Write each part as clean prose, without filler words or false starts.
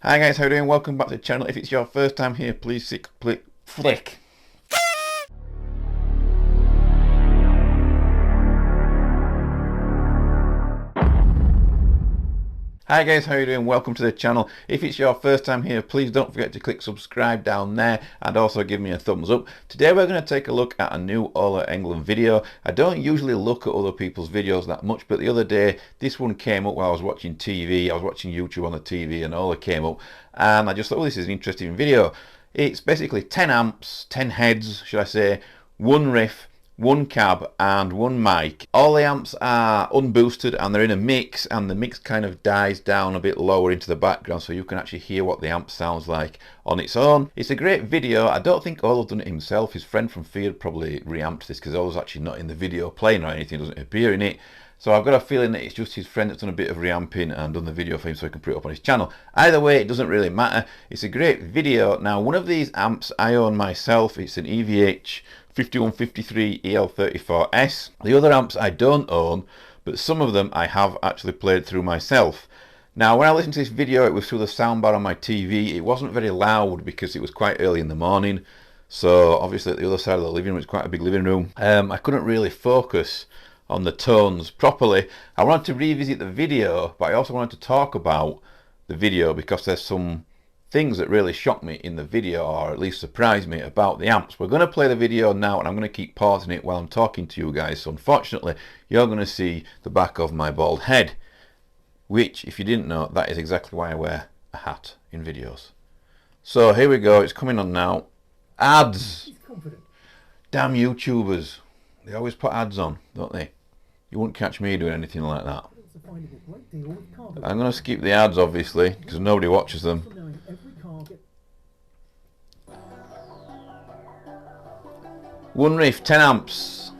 Hi guys, how you doing? Welcome back to the channel. If it's your first time here, please flick. Hi guys, how you doing? Welcome to the channel. If it's your first time here, please don't forget to click subscribe down there and also give me a thumbs up. Today we're going to take a look at a new Ola Englund video. I don't usually look at other people's videos that much, but the other day this one came up while I was watching TV. I was watching YouTube on the TV and Ola came up and I just thought, oh, this is an interesting video. It's basically 10 amps, 10 heads, should I say, one riff, one cab and one mic. All the amps are unboosted and they're in a mix, and the mix kind of dies down a bit lower into the background so you can actually hear what the amp sounds like on its own. It's a great video. I don't think Ola's done it himself. His friend from Field probably reamped this because Ola's actually not in the video playing or anything, doesn't appear in it. So I've got a feeling that it's just his friend that's done a bit of reamping and done the video for him so he can put it up on his channel. Either way, it doesn't really matter. It's a great video. Now, one of these amps I own myself. It's an EVH 5153 EL34S. The other amps I don't own, but some of them I have actually played through myself. Now, when I listened to this video, it was through the soundbar on my TV. It wasn't very loud because it was quite early in the morning. So obviously at the other side of the living room, it's quite a big living room. I couldn't really focus on the tones properly. I wanted to revisit the video, but I also wanted to talk about the video because there's some things that really shocked me in the video, or at least surprised me about the amps. We're going to play the video now and I'm going to keep pausing it while I'm talking to you guys. So unfortunately, you're going to see the back of my bald head, which, if you didn't know, that is exactly why I wear a hat in videos. So here we go, it's coming on now. Ads! Damn YouTubers. They always put ads on, don't they? You wouldn't catch me doing anything like that. I'm going to skip the ads, obviously, because nobody watches them. One riff, 10 amps.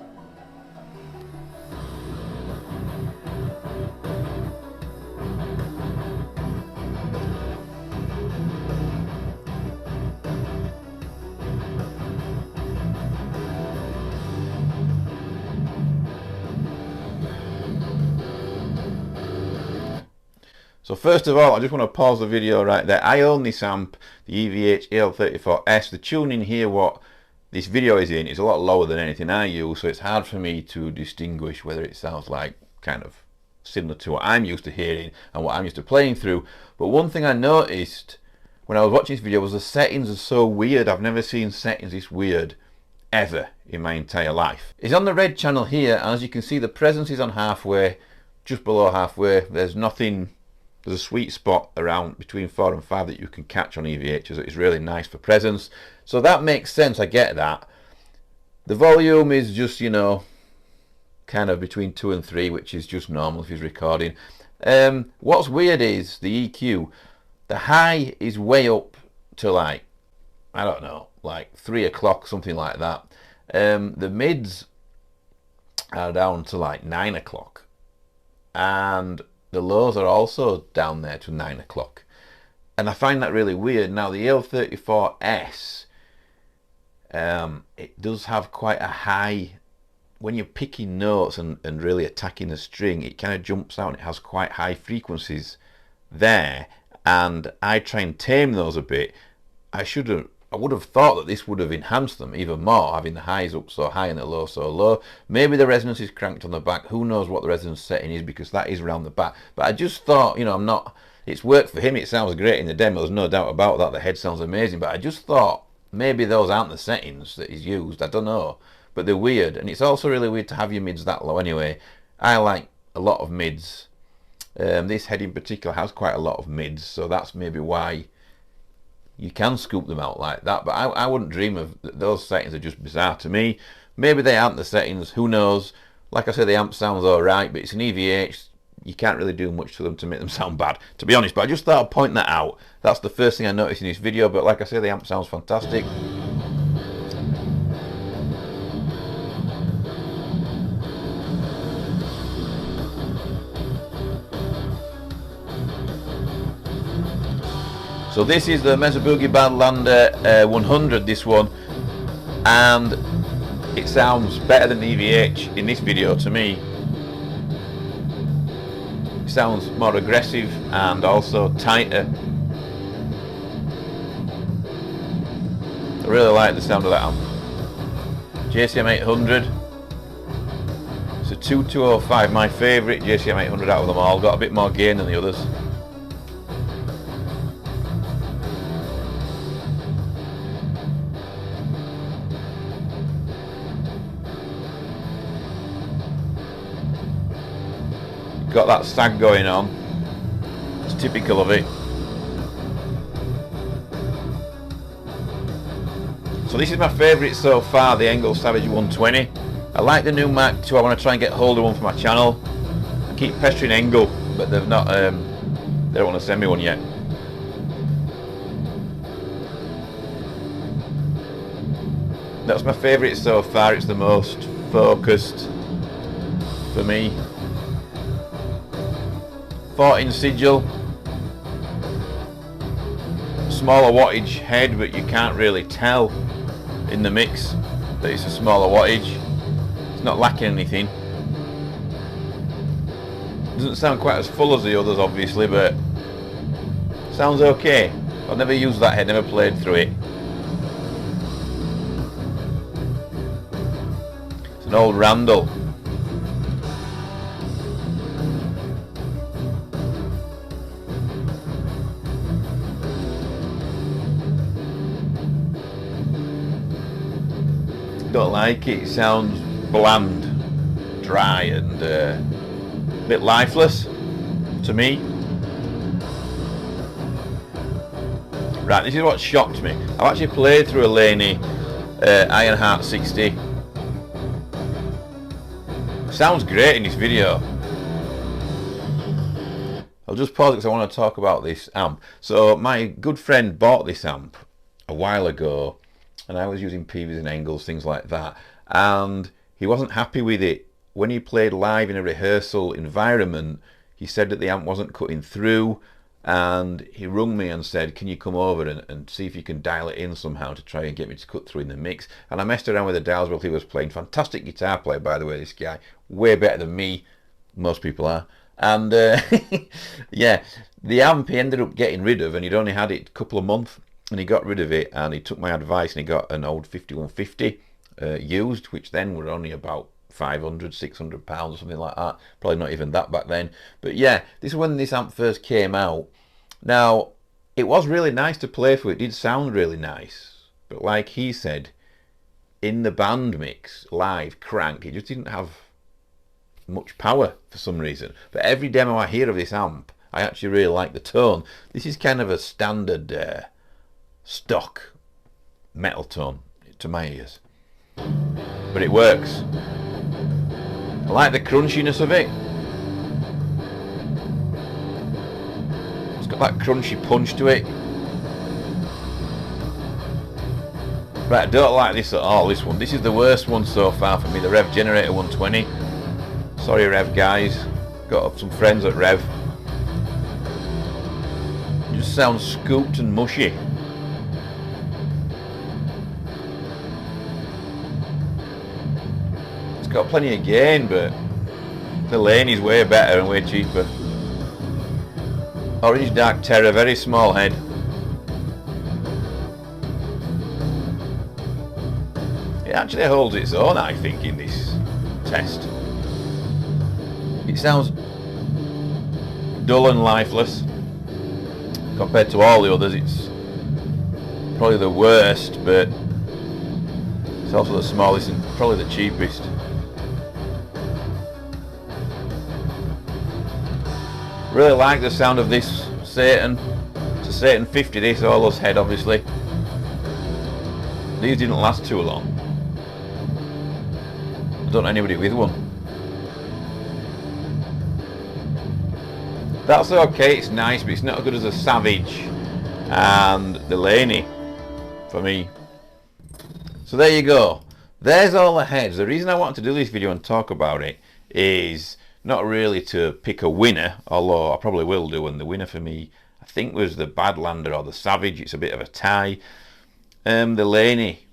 So first of all, I just want to pause the video right there. I own this amp, the EVH EL34S. The tuning here, what this video is in, is a lot lower than anything I use, so it's hard for me to distinguish whether it sounds like kind of similar to what I'm used to hearing and what I'm used to playing through. But one thing I noticed when I was watching this video was the settings are so weird. I've never seen settings this weird ever in my entire life. It's on the red channel here, and as you can see, the presence is on halfway, just below halfway. There's nothing. There's a sweet spot around between 4 and 5 that you can catch on EVHs. It's really nice for presence. So that makes sense, I get that. The volume is just, you know, kind of between 2 and 3, which is just normal if he's recording. What's weird is the EQ. The high is way up to like, I don't know, like 3 o'clock, something like that. The mids are down to like 9 o'clock. And the lows are also down there to 9 o'clock. And I find that really weird. Now the EL34S, it does have quite a high, when you're picking notes and really attacking the string, it kind of jumps out and it has quite high frequencies there. And I try and tame those a bit. I would have thought that this would have enhanced them even more, having the highs up so high and the low so low. Maybe the resonance is cranked on the back. Who knows what the resonance setting is, because that is around the back. But I just thought, you know, it's worked for him. It sounds great in the demo. There's no doubt about that. The head sounds amazing. But I just thought maybe those aren't the settings that he's used. I don't know. But they're weird. And it's also really weird to have your mids that low anyway. I like a lot of mids. This head in particular has quite a lot of mids. So that's maybe why you can scoop them out like that, but I wouldn't dream of those settings. Are just bizarre to me. Maybe they aren't the settings, who knows. Like I said, the amp sounds alright, but it's an EVH. You can't really do much to them to make them sound bad, to be honest. But I just thought I'd point that out. That's the first thing I noticed in this video, but like I say, the amp sounds fantastic. So this is the Mesa Badlander 100, this one, and it sounds better than the EVH in this video to me. It sounds more aggressive and also tighter I really like the sound of that amp. JCM 800. It's a 2205, my favourite JCM 800 out of them all. Got a bit more gain than the others. Got that sag going on. It's typical of it. So this is my favourite so far, the Engel Savage 120. I like the new Mark II. I want to try and get hold of one for my channel. I keep pestering Engel, but they've not. They don't want to send me one yet. That's my favourite so far. It's the most focused for me. 14 sigil. Smaller wattage head, but you can't really tell in the mix that it's a smaller wattage. It's not lacking anything. Doesn't sound quite as full as the others, obviously, but sounds okay. I've never used that head, never played through it. It's an old Randall. Don't like it. It sounds bland, dry, and a bit lifeless to me. Right, this is what shocked me. I've actually played through a Laney Ironheart 60. Sounds great in this video. I'll just pause because I want to talk about this amp. So my good friend bought this amp a while ago, and I was using PVs and Engels, things like that, and he wasn't happy with it. When he played live in a rehearsal environment, he said that the amp wasn't cutting through, and he rung me and said, can you come over and see if you can dial it in somehow to try and get me to cut through in the mix. And I messed around with the dials while he was playing. Fantastic guitar player, by the way, this guy. Way better than me. Most people are. And yeah, the amp he ended up getting rid of, and he'd only had it a couple of months, and he got rid of it, and he took my advice and he got an old 5150 used, which then were only about 500, 600 pounds or something like that. Probably not even that back then. But yeah, this is when this amp first came out. Now, it was really nice to play for. It did sound really nice. But like he said, in the band mix, live, crank, it just didn't have much power for some reason. But every demo I hear of this amp, I actually really like the tone. This is kind of a standard stock metal tone to my ears. But it works. I like the crunchiness of it. It's got that crunchy punch to it. But I don't like this at all, this one. This is the worst one so far for me, the Rev Generator 120. Sorry Rev guys, got some friends at Rev. It just sounds scooped and mushy. It's got plenty of gain, but the Laney's way better and way cheaper. Orange Dark Terror, very small head. It actually holds its own, I think, in this test. It sounds dull and lifeless compared to all the others. It's probably the worst, but it's also the smallest and probably the cheapest. Really like the sound of this Satan. It's a Satan 50, this Ola's head obviously. These didn't last too long. I don't know anybody with one. That's okay, it's nice, but it's not as good as a Savage and the Laney for me. So there you go. There's all the heads. The reason I wanted to do this video and talk about it is not really to pick a winner, although I probably will do, and the winner for me I think was the Badlander or the Savage. It's a bit of a tie. The Laney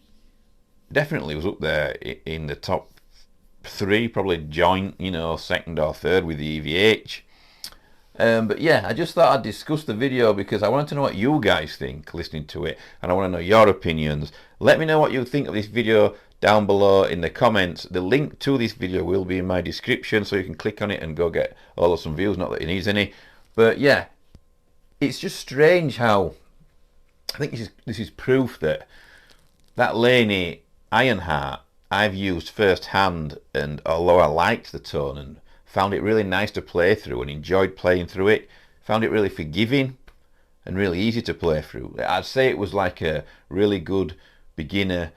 definitely was up there in the top 3, probably joint, you know, second or third with the EVH. But yeah, I just thought I'd discuss the video because I wanted to know what you guys think listening to it, and I want to know your opinions. Let me know what you think of this video down below in the comments. The link to this video will be in my description, so you can click on it and go get all of some views, not that it needs any. But yeah, it's just strange how, I think this is proof that Laney Ironheart I've used first hand, and although I liked the tone and found it really nice to play through and enjoyed playing through it, found it really forgiving and really easy to play through. I'd say it was like a really good beginner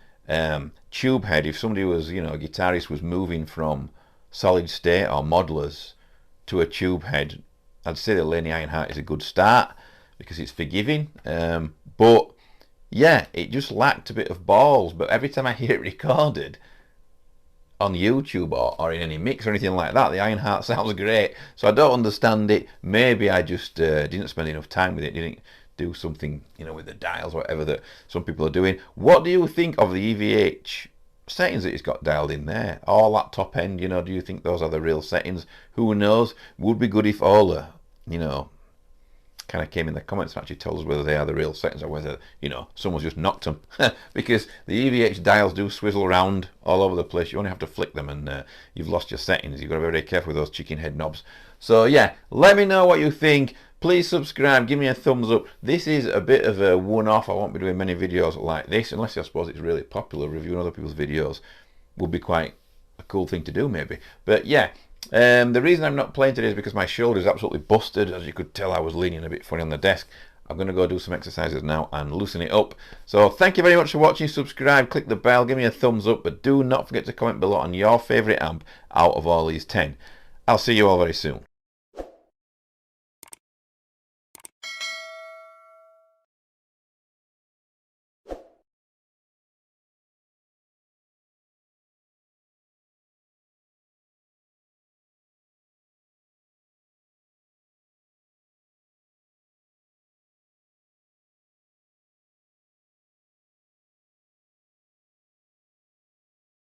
tube head. If somebody was, you know, a guitarist was moving from solid state or modelers to a tube head, I'd say the Laney Ironheart is a good start because it's forgiving. But yeah, it just lacked a bit of balls. But every time I hear it recorded on YouTube or in any mix or anything like that, the Ironheart sounds great. So I don't understand it. Maybe I just didn't spend enough time with it, didn't do something, you know, with the dials, whatever that some people are doing. What do you think of the EVH settings that it's got dialed in there? All that top end, you know, do you think those are the real settings? Who knows? Would be good if Ola, you know, kind of came in the comments and actually told us whether they are the real settings or whether, you know, someone's just knocked them. Because the EVH dials do swizzle around all over the place. You only have to flick them and you've lost your settings. You've got to be very careful with those chicken head knobs. So yeah, let me know what you think. Please subscribe, give me a thumbs up. This is a bit of a one-off. I won't be doing many videos like this, unless I suppose it's really popular. Reviewing other people's videos would be quite a cool thing to do maybe. But yeah, the reason I'm not playing today is because my shoulder is absolutely busted. As you could tell, I was leaning a bit funny on the desk. I'm going to go do some exercises now and loosen it up. So thank you very much for watching. Subscribe, click the bell, give me a thumbs up, but do not forget to comment below on your favourite amp out of all these 10. I'll see you all very soon.